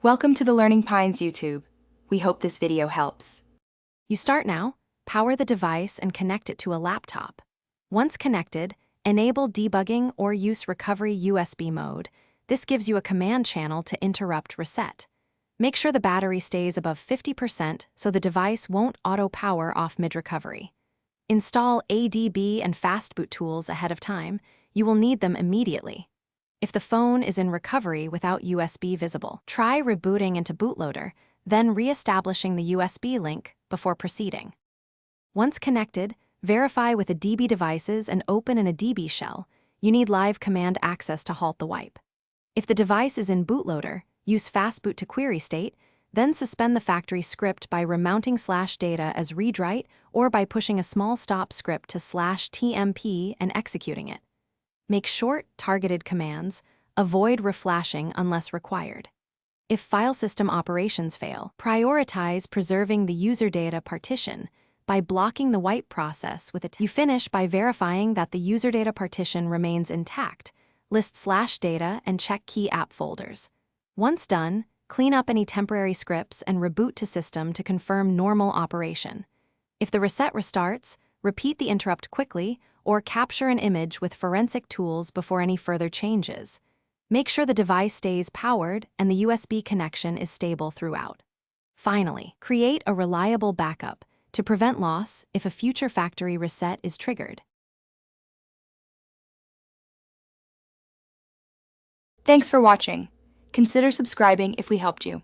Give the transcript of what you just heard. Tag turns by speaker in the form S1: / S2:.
S1: Welcome to the Learning Pines YouTube. We hope this video helps.
S2: You start now, power the device and connect it to a laptop. Once connected, enable debugging or use recovery USB mode. This gives you a command channel to interrupt reset. Make sure the battery stays above 50% so the device won't auto-power off mid-recovery. Install ADB and fastboot tools ahead of time. You will need them immediately. If the phone is in recovery without USB visible, try rebooting into bootloader, then re-establishing the USB link before proceeding. Once connected, verify with a DB devices and open in a DB shell. You need live command access to halt the wipe. If the device is in bootloader, use fastboot to query state, then suspend the factory script by remounting /data as read-write or by pushing a small stop script to /tmp and executing it. Make short, targeted commands. Avoid reflashing unless required. If file system operations fail, prioritize preserving the user data partition by blocking the wipe process with You finish by verifying that the user data partition remains intact. List /data and check key app folders. Once done, clean up any temporary scripts and reboot to system to confirm normal operation. If the reset restarts, repeat the interrupt quickly or capture an image with forensic tools before any further changes. Make sure the device stays powered and the USB connection is stable throughout. Finally, create a reliable backup to prevent loss if a future factory reset is triggered.
S1: Thanks for watching. Consider subscribing if we helped you.